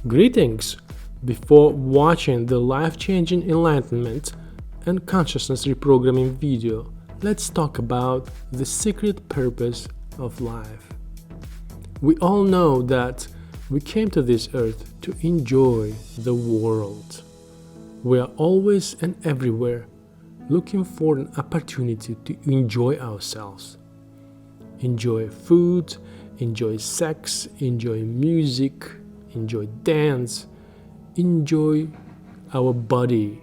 Greetings! Before watching the life-changing Enlightenment and consciousness reprogramming video, let's talk about the secret purpose of life. We all know that we came to this earth to enjoy the world. We are always and everywhere looking for an opportunity to enjoy ourselves. Enjoy food, enjoy sex, enjoy music, enjoy dance, enjoy our body.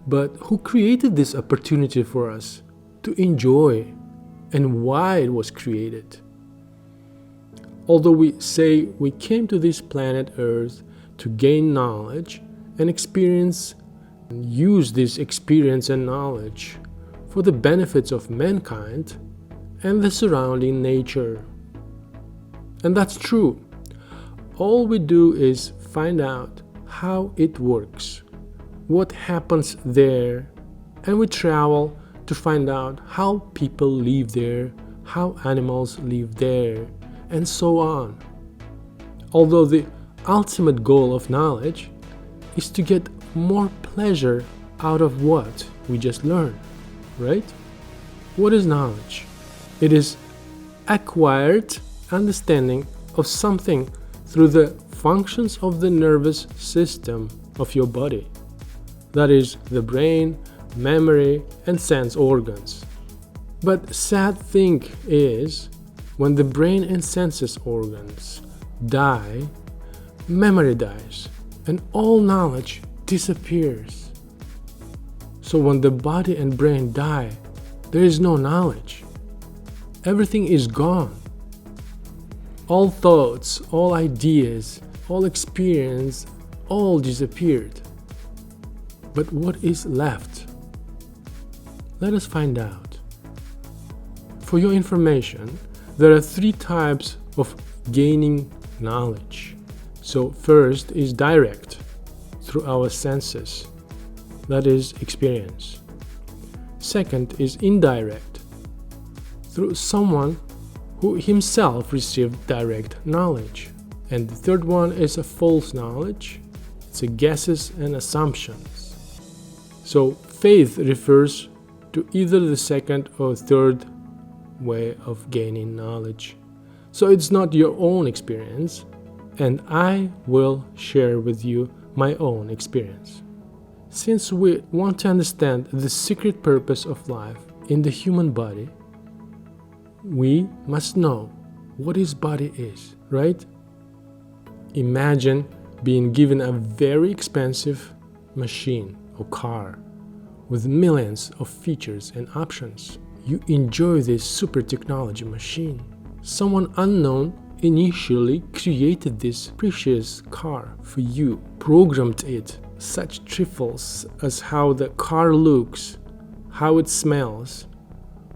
But who created this opportunity for us to enjoy and why it was created? Although we say we came to this planet Earth to gain knowledge and experience and use this experience and knowledge for the benefits of mankind and the surrounding nature. And that's true. All we do is find out how it works, what happens there, and we travel to find out how people live there, how animals live there, and so on. Although the ultimate goal of knowledge is to get more pleasure out of what we just learned, right? What is knowledge? It is acquired understanding of something through the functions of the nervous system of your body. That is the brain, memory, and sense organs. But sad thing is, when the brain and senses organs die, memory dies, and all knowledge disappears. So when the body and brain die, there is no knowledge. Everything is gone. All thoughts, all ideas, all experience, all disappeared. But what is left? Let us find out. For your information, there are 3 types of gaining knowledge. So first is direct, through our senses, that is experience. Second is indirect, through someone who himself received direct knowledge. And the third one is a false knowledge. It's a guesses and assumptions. So faith refers to either the second or third way of gaining knowledge. So it's not your own experience, and I will share with you my own experience. Since we want to understand the secret purpose of life in the human body, we must know what his body is, right? Imagine being given a very expensive machine or car with millions of features and options. You enjoy this super technology machine. Someone unknown initially created this precious car for you, programmed it. Such trifles as how the car looks, how it smells,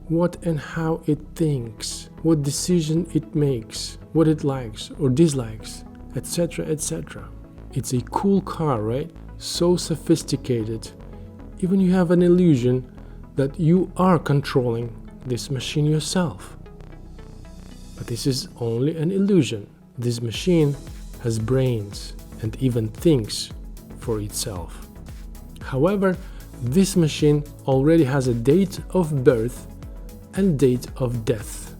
what and how it thinks, what decision it makes, what it likes or dislikes, etc., etc. It's a cool car, right? So sophisticated. Even you have an illusion that you are controlling this machine yourself. But this is only an illusion. This machine has brains and even thinks for itself. However, this machine already has a date of birth and date of death.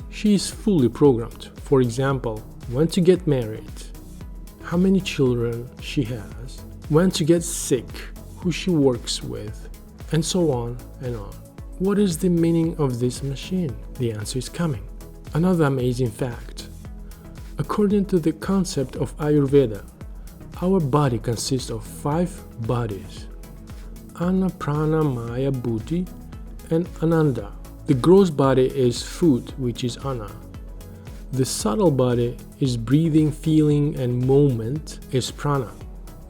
She is fully programmed. For example, when to get married, how many children she has, when to get sick, who she works with, and so on and on. What is the meaning of this machine? The answer is coming. Another amazing fact. According to the concept of Ayurveda, our body consists of 5 bodies: Anna, Prana, Maya, Buddhi, and Ananda. The gross body is food, which is Anna. The subtle body is breathing, feeling, and moment is Prana.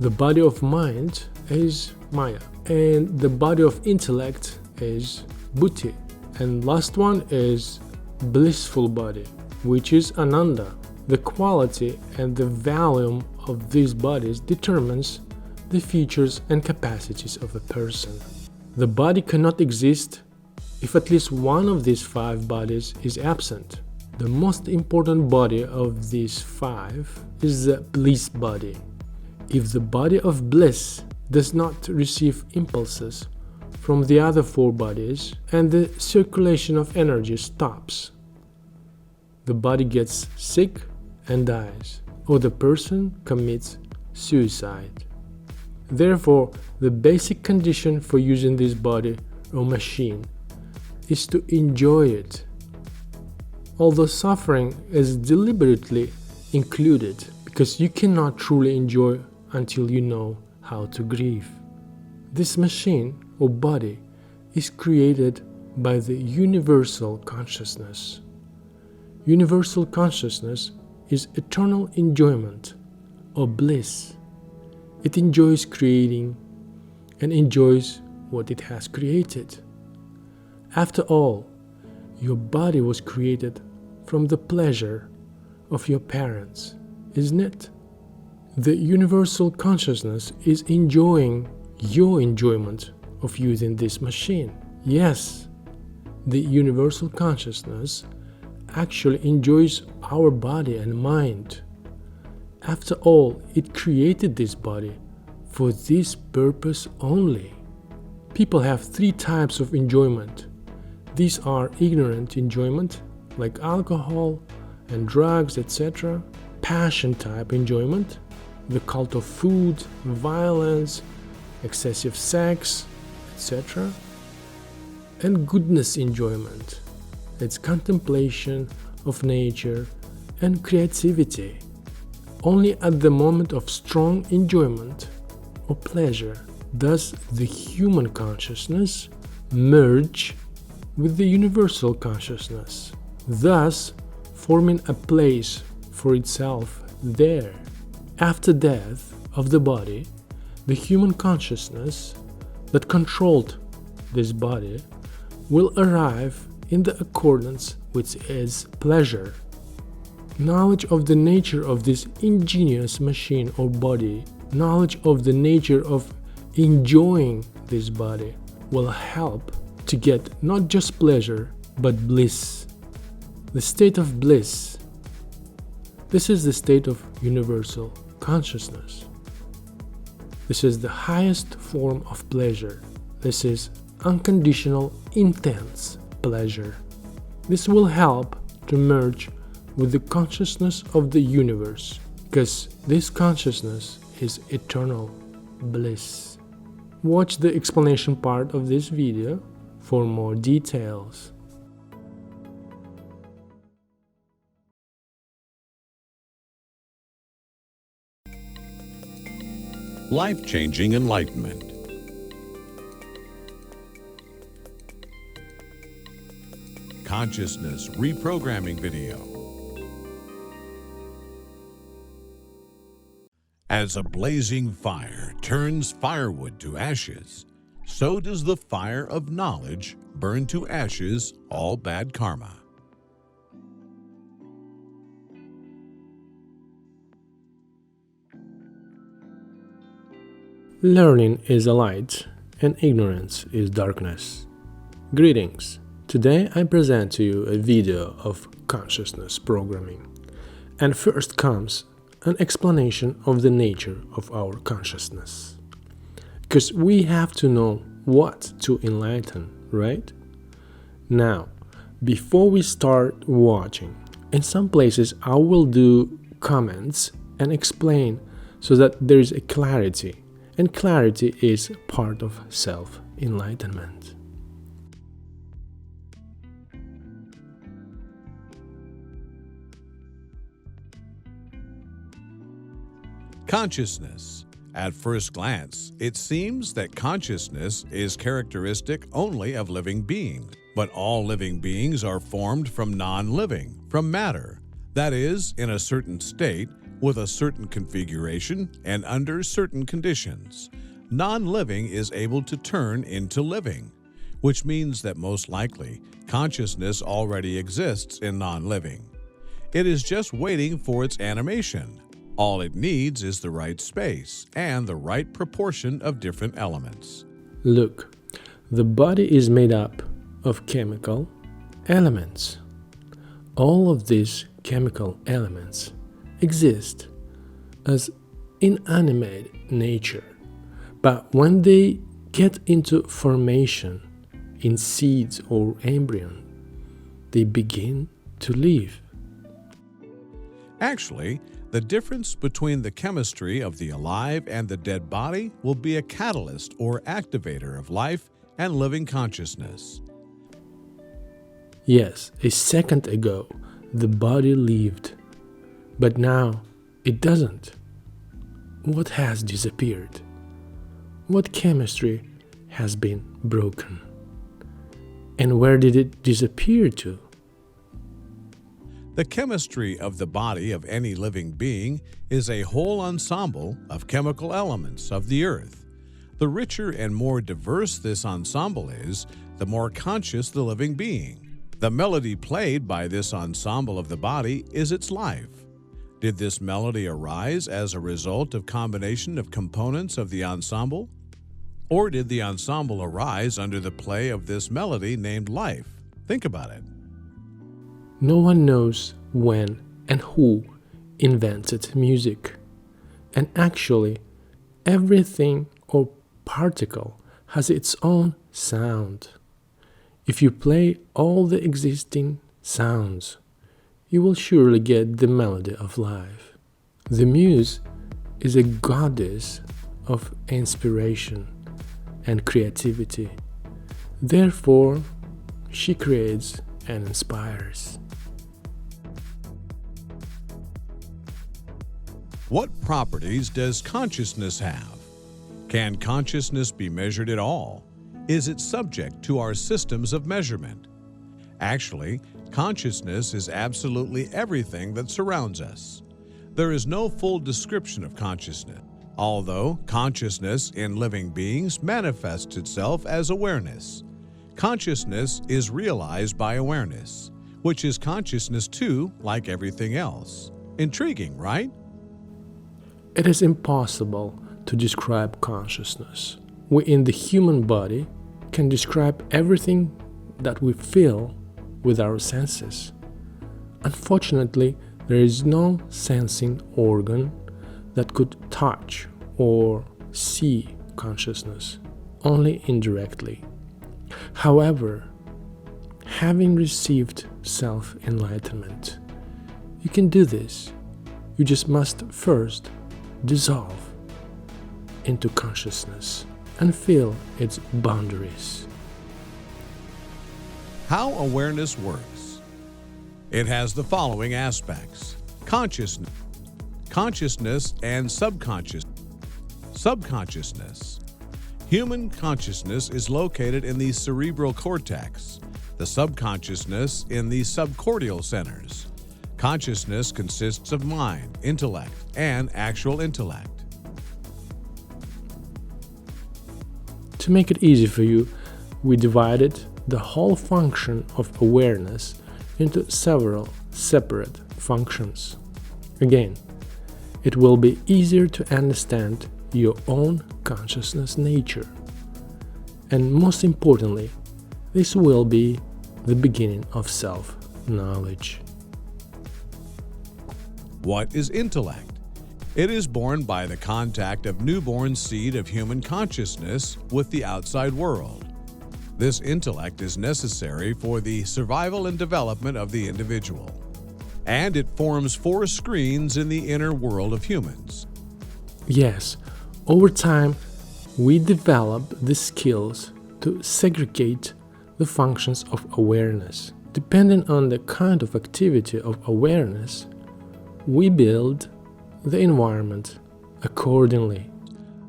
The body of mind is Maya. And the body of intellect is Buddhi. And last one is blissful body, which is Ananda. The quality and the volume of these bodies determines the features and capacities of a person. The body cannot exist if at least one of these 5 bodies is absent. The most important body of these 5 is the bliss body. If the body of bliss does not receive impulses from the other 4 bodies and the circulation of energy stops, the body gets sick and dies, or the person commits suicide. Therefore, the basic condition for using this body or machine is to enjoy it. Although suffering is deliberately included, because you cannot truly enjoy until you know how to grieve. This machine or body is created by the universal consciousness. Universal consciousness is eternal enjoyment or bliss. It enjoys creating and enjoys what it has created. After all, your body was created from the pleasure of your parents, isn't it? The universal consciousness is enjoying your enjoyment of using this machine. Yes, the universal consciousness actually enjoys our body and mind. After all, it created this body for this purpose only. People have 3 types of enjoyment. These are ignorant enjoyment, like alcohol and drugs, etc. Passion type enjoyment, the cult of food, violence, excessive sex, etc. And goodness enjoyment. It's contemplation of nature and creativity. Only at the moment of strong enjoyment or pleasure does the human consciousness merge with the universal consciousness, thus forming a place for itself there. After death of the body, the human consciousness that controlled this body will arrive in the accordance with its pleasure. Knowledge of the nature of this ingenious machine or body, knowledge of the nature of enjoying this body will help to get not just pleasure but bliss. The state of bliss. This is the state of universal consciousness. This is the highest form of pleasure. This is unconditional, intense pleasure. This will help to merge with the consciousness of the universe, because this consciousness is eternal bliss. Watch the explanation part of this video for more details. Life-changing enlightenment. Consciousness reprogramming video. As a blazing fire turns firewood to ashes, so does the fire of knowledge burn to ashes all bad karma. Learning is a light and ignorance is darkness. Greetings. Today I present to you a video of consciousness programming. And first comes an explanation of the nature of our consciousness. Because we have to know what to enlighten, right? Now, before we start watching, in some places I will do comments and explain so that there is a clarity. And clarity is part of self-enlightenment. Consciousness. At first glance, it seems that consciousness is characteristic only of living beings. But all living beings are formed from non-living, from matter, that is, in a certain state, with a certain configuration and under certain conditions. Non-living is able to turn into living, which means that most likely consciousness already exists in non-living. It is just waiting for its animation. All it needs is the right space and the right proportion of different elements. Look, the body is made up of chemical elements. All of these chemical elements exist as inanimate nature, but when they get into formation in seeds or embryon, they begin to live. Actually, the difference between the chemistry of the alive and the dead body will be a catalyst or activator of life and living consciousness. Yes, a second ago the body lived, but now it doesn't. What has disappeared? What chemistry has been broken? And where did it disappear to? The chemistry of the body of any living being is a whole ensemble of chemical elements of the earth. The richer and more diverse this ensemble is, the more conscious the living being. The melody played by this ensemble of the body is its life. Did this melody arise as a result of combination of components of the ensemble? Or did the ensemble arise under the play of this melody named life? Think about it. No one knows when and who invented music. And actually, everything or particle has its own sound. If you play all the existing sounds, you will surely get the melody of life. The muse is a goddess of inspiration and creativity. Therefore, she creates and inspires. What properties does consciousness have? Can consciousness be measured at all? Is it subject to our systems of measurement? Actually, consciousness is absolutely everything that surrounds us. There is no full description of consciousness, although consciousness in living beings manifests itself as awareness. Consciousness is realized by awareness, which is consciousness too, like everything else. Intriguing, right? It is impossible to describe consciousness. We in the human body can describe everything that we feel with our senses. Unfortunately, there is no sensing organ that could touch or see consciousness, only indirectly. However, having received self-enlightenment, you can do this. You just must first dissolve into consciousness and feel its boundaries. How awareness works. It has the following aspects: consciousness, and subconsciousness. Human consciousness is located in the cerebral cortex, the subconsciousness in the subcortical centers. Consciousness consists of mind, intellect, and actual intellect. To make it easy for you, we divided the whole function of awareness into several separate functions. Again, it will be easier to understand your own consciousness nature. And most importantly, this will be the beginning of self-knowledge. What is intellect? It is born by the contact of newborn seed of human consciousness with the outside world. This intellect is necessary for the survival and development of the individual, and it forms 4 screens in the inner world of humans. Yes, over time, we develop the skills to segregate the functions of awareness. Depending on the kind of activity of awareness, we build the environment accordingly.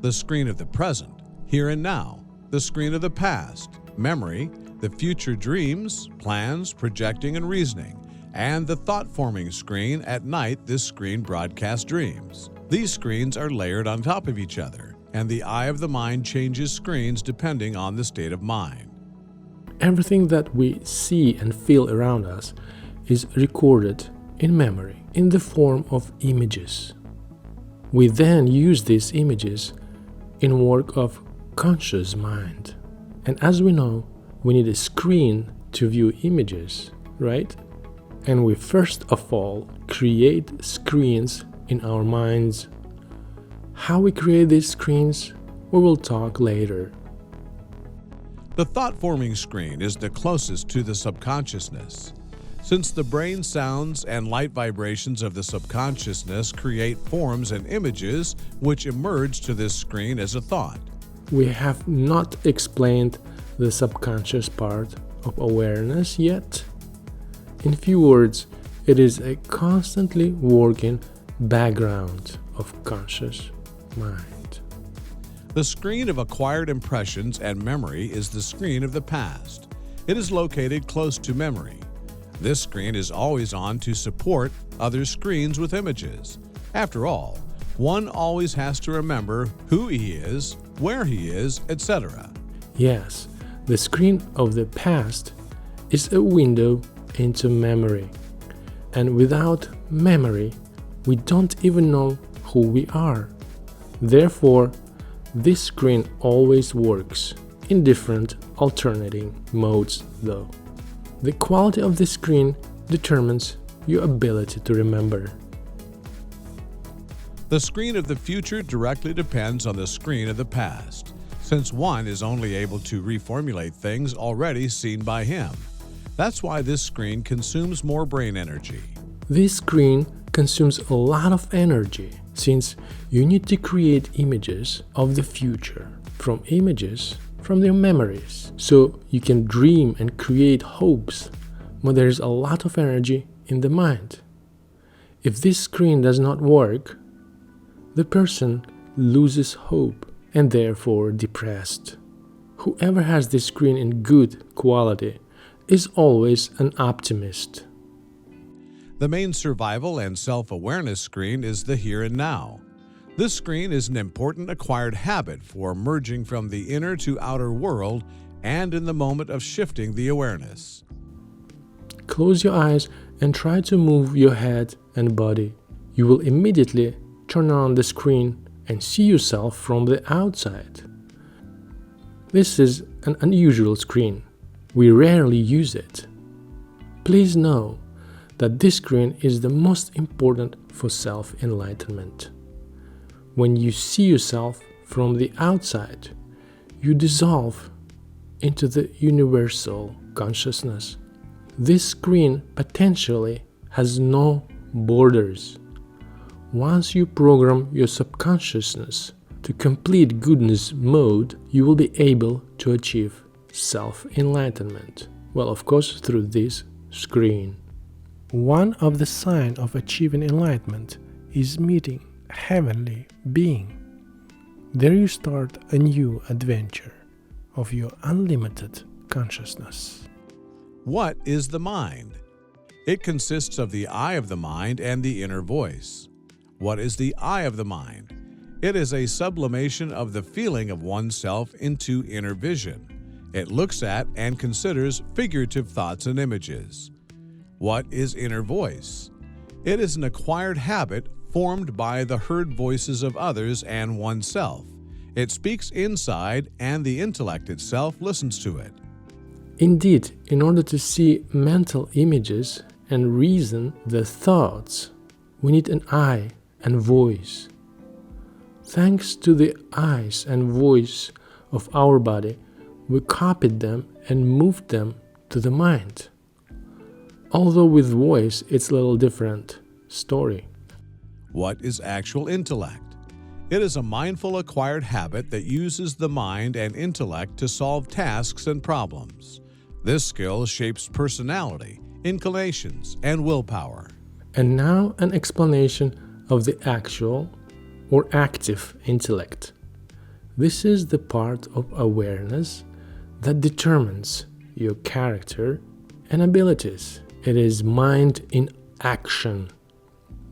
The screen of the present, here and now, the screen of the past, memory, the future dreams, plans, projecting and reasoning, and the thought-forming screen at night. This screen broadcasts dreams. These screens are layered on top of each other, and the eye of the mind changes screens depending on the state of mind. Everything that we see and feel around us is recorded in memory in the form of images. We then use these images in work of conscious mind. And as we know, we need a screen to view images, right? And we first of all create screens in our minds. How we create these screens, we will talk later. The thought-forming screen is the closest to the subconsciousness, since the brain sounds and light vibrations of the subconsciousness create forms and images which emerge to this screen as a thought. We have not explained the subconscious part of awareness yet. In few words, it is a constantly working background of conscious mind. The screen of acquired impressions and memory is the screen of the past. It is located close to memory. This screen is always on to support other screens with images. After all, one always has to remember who he is, where he is, etc. Yes, the screen of the past is a window into memory. And without memory, we don't even know who we are. Therefore, this screen always works in different alternating modes though. The quality of the screen determines your ability to remember. The screen of the future directly depends on the screen of the past, since one is only able to reformulate things already seen by him. That's why this screen consumes more brain energy. This screen consumes a lot of energy, since you need to create images of the future from images from their memories. So you can dream and create hopes, but there's a lot of energy in the mind. If this screen does not work, the person loses hope and therefore depressed. Whoever has this screen in good quality is always an optimist. The main survival and self-awareness screen is the here and now. This screen is an important acquired habit for merging from the inner to outer world and in the moment of shifting the awareness. Close your eyes and try to move your head and body. You will immediately turn on the screen and see yourself from the outside. This is an unusual screen. We rarely use it. Please know that this screen is the most important for self-enlightenment. When you see yourself from the outside, you dissolve into the universal consciousness. This screen potentially has no borders. Once you program your subconsciousness to complete goodness mode, you will be able to achieve self-enlightenment. Well, of course, through this screen. One of the signs of achieving enlightenment is meeting a heavenly being. There you start a new adventure of your unlimited consciousness. What is the mind? It consists of the eye of the mind and the inner voice. What is the eye of the mind? It is a sublimation of the feeling of oneself into inner vision. It looks at and considers figurative thoughts and images. What is inner voice? It is an acquired habit formed by the heard voices of others and oneself. It speaks inside and the intellect itself listens to it. Indeed, in order to see mental images and reason the thoughts, we need an eye and voice. Thanks to the eyes and voice of our body, we copied them and moved them to the mind. Although with voice, it's a little different story. What is actual intellect? It is a mindful acquired habit that uses the mind and intellect to solve tasks and problems. This skill shapes personality, inclinations, and willpower. And now an explanation of the actual or active intellect. This is the part of awareness that determines your character and abilities. It is mind in action.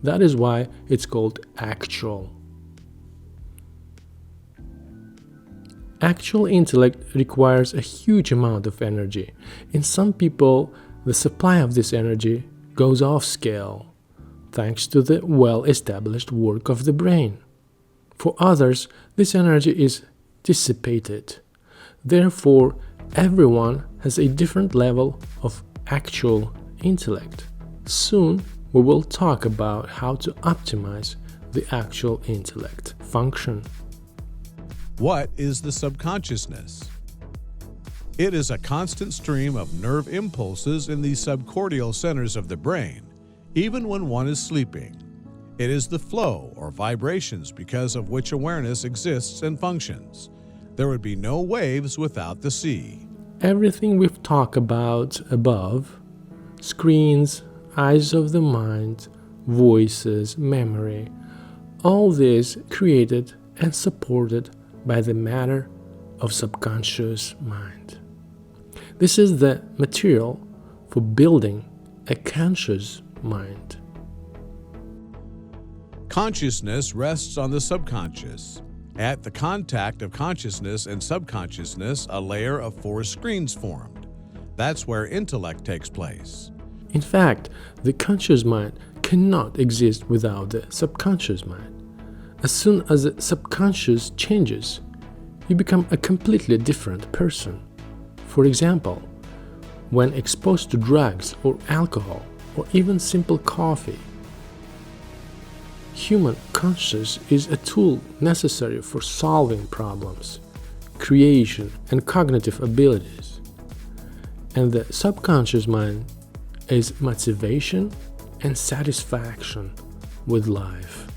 That is why it's called actual. Actual intellect requires a huge amount of energy. In some people, the supply of this energy goes off scale, thanks to the well-established work of the brain. For others, this energy is dissipated. Therefore, everyone has a different level of actual intellect. Soon we will talk about how to optimize the actual intellect function. What is the subconsciousness? It is a constant stream of nerve impulses in the subcortical centers of the brain, even when one is sleeping. It is the flow or vibrations because of which awareness exists and functions. There would be no waves without the sea. Everything we've talked about above, screens, eyes of the mind, voices, memory, all this created and supported by the matter of subconscious mind. This is the material for building a conscious mind. Consciousness rests on the subconscious. At the contact of consciousness and subconsciousness, a layer of 4 screens formed. That's where intellect takes place. In fact, the conscious mind cannot exist without the subconscious mind. As soon as the subconscious changes, you become a completely different person. For example, when exposed to drugs or alcohol or even simple coffee, human consciousness is a tool necessary for solving problems, creation, and cognitive abilities. And the subconscious mind is motivation and satisfaction with life.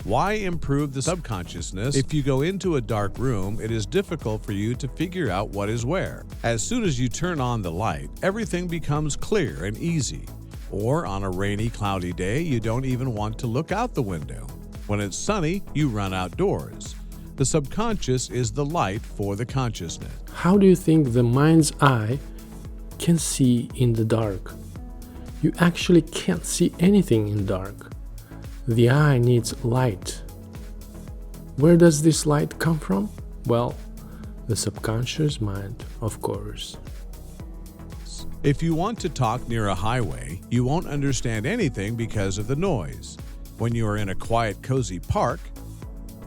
Why improve the subconsciousness? If you go into a dark room, it is difficult for you to figure out what is where. As soon as you turn on the light, everything becomes clear and easy. Or on a rainy, cloudy day, you don't even want to look out the window. When it's sunny, you run outdoors. The subconscious is the light for the consciousness. How do you think the mind's eye can see in the dark? You actually can't see anything in dark. The eye needs light. Where does this light come from? Well, the subconscious mind, of course. If you want to talk near a highway, you won't understand anything because of the noise. When you are in a quiet, cozy park,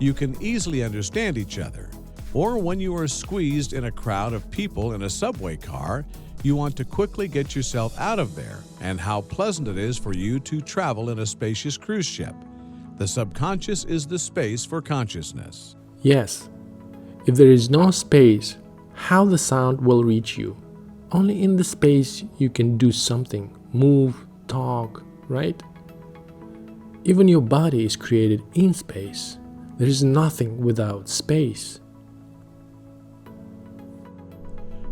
you can easily understand each other. Or when you are squeezed in a crowd of people in a subway car, you want to quickly get yourself out of there, and how pleasant it is for you to travel in a spacious cruise ship. The subconscious is the space for consciousness. Yes, if there is no space, how the sound will reach you? Only in the space you can do something, move, talk, right? Even your body is created in space. There is nothing without space.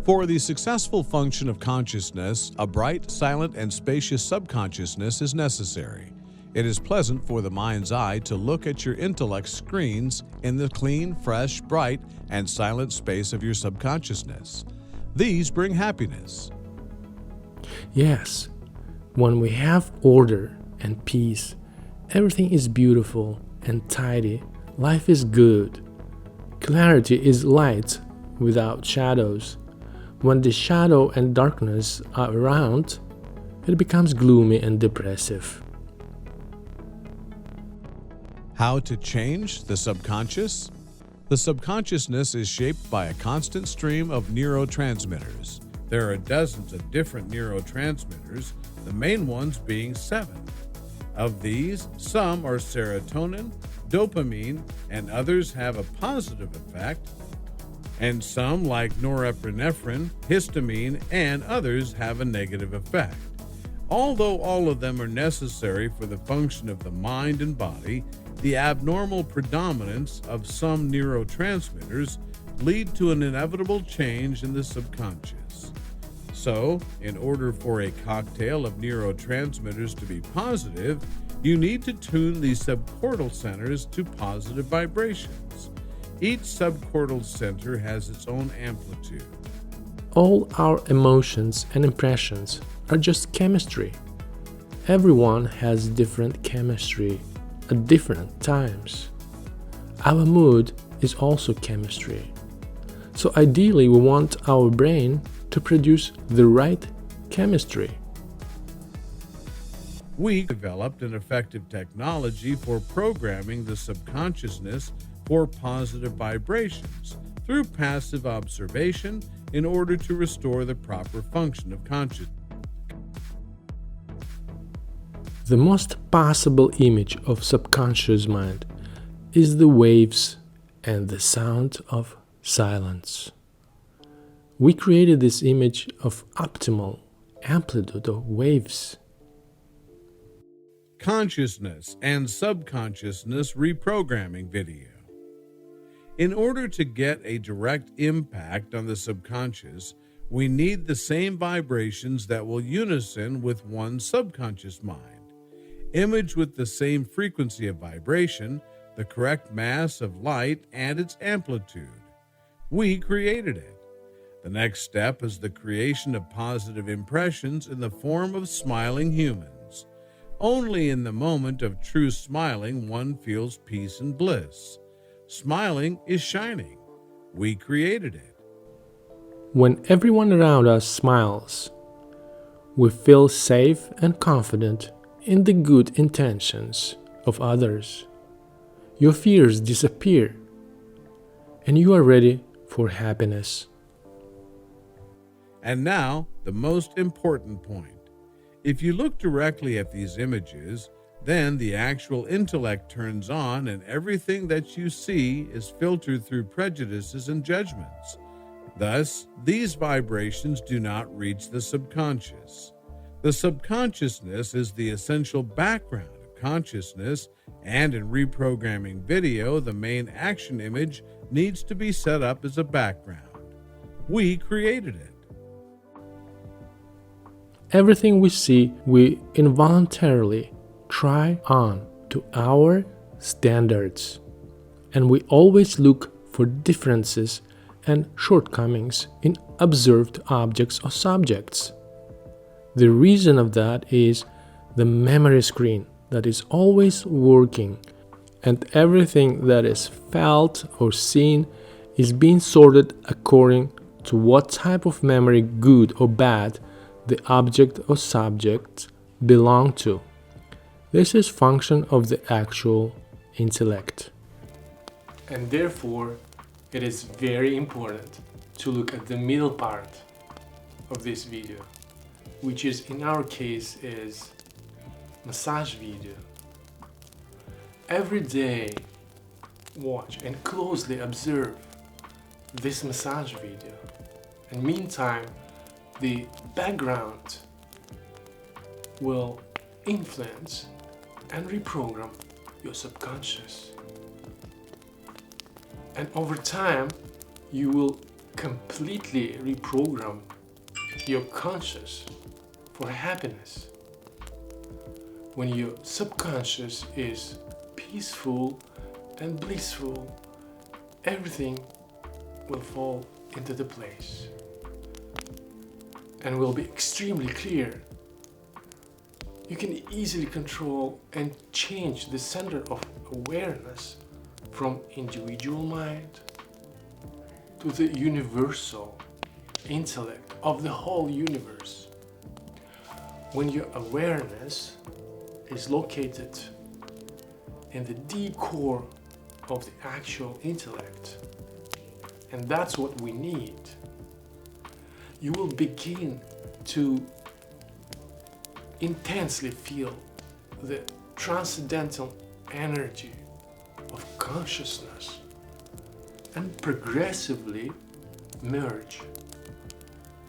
For the successful function of consciousness, a bright, silent, and spacious subconsciousness is necessary. It is pleasant for the mind's eye to look at your intellect screens in the clean, fresh, bright, and silent space of your subconsciousness. These bring happiness. Yes, when we have order and peace, everything is beautiful and tidy, life is good. Clarity is light without shadows. When the shadow and darkness are around, it becomes gloomy and depressive. How to change the subconscious? The subconsciousness is shaped by a constant stream of neurotransmitters. There are dozens of different neurotransmitters, the main ones being 7. Of these, some are serotonin, dopamine, and others have a positive effect, and some, like norepinephrine, histamine, and others have a negative effect. Although all of them are necessary for the function of the mind and body, the abnormal predominance of some neurotransmitters lead to an inevitable change in the subconscious. So, in order for a cocktail of neurotransmitters to be positive, you need to tune the subcortical centers to positive vibrations. Each subcortical center has its own amplitude. All our emotions and impressions are just chemistry. Everyone has different chemistry at different times. Our mood is also chemistry. So ideally, we want our brain to produce the right chemistry. We developed an effective technology for programming the subconsciousness for positive vibrations through passive observation in order to restore the proper function of consciousness. The most possible image of subconscious mind is the waves and the sound of silence. We created this image of optimal amplitude of waves. Consciousness and subconsciousness reprogramming video. In order to get a direct impact on the subconscious, we need the same vibrations that will unison with one's subconscious mind, image with the same frequency of vibration, the correct mass of light, and its amplitude. We created it. The next step is the creation of positive impressions in the form of smiling humans. Only in the moment of true smiling one feels peace and bliss. Smiling is shining. We created it. When everyone around us smiles, we feel safe and confident in the good intentions of others. Your fears disappear, and you are ready for happiness. And now, the most important point. If you look directly at these images, then the actual intellect turns on and everything that you see is filtered through prejudices and judgments. Thus, these vibrations do not reach the subconscious. The subconsciousness is the essential background of consciousness, and in reprogramming video, the main action image needs to be set up as a background. We created it. Everything we see, we involuntarily try on to our standards, and we always look for differences and shortcomings in observed objects or subjects. The reason of that is the memory screen that is always working, and everything that is felt or seen is being sorted according to what type of memory, good or bad, the object or subject belong to. This is function of the actual intellect. And therefore, it is very important to look at the middle part of this video, which is in our case is massage video. Every day, watch and closely observe this massage video. And meantime, the background will influence and reprogram your subconscious. And over time, you will completely reprogram your conscious for happiness. When your subconscious is peaceful and blissful, everything will fall into the place and will be extremely clear. You can easily control and change the center of awareness from individual mind to the universal intellect of the whole universe. When your awareness is located in the deep core of the actual intellect, and that's what we need, you will begin to intensely feel the transcendental energy of consciousness and progressively merge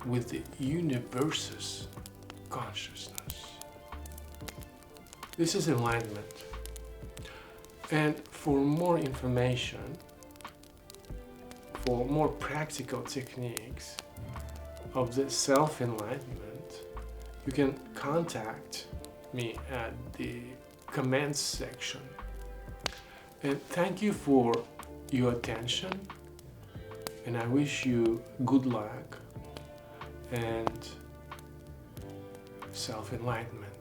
with the universe's consciousness. This is enlightenment. And for more information, for more practical techniques of the self-enlightenment, you can contact me at the comments section. And thank you for your attention, and I wish you good luck and self-enlightenment.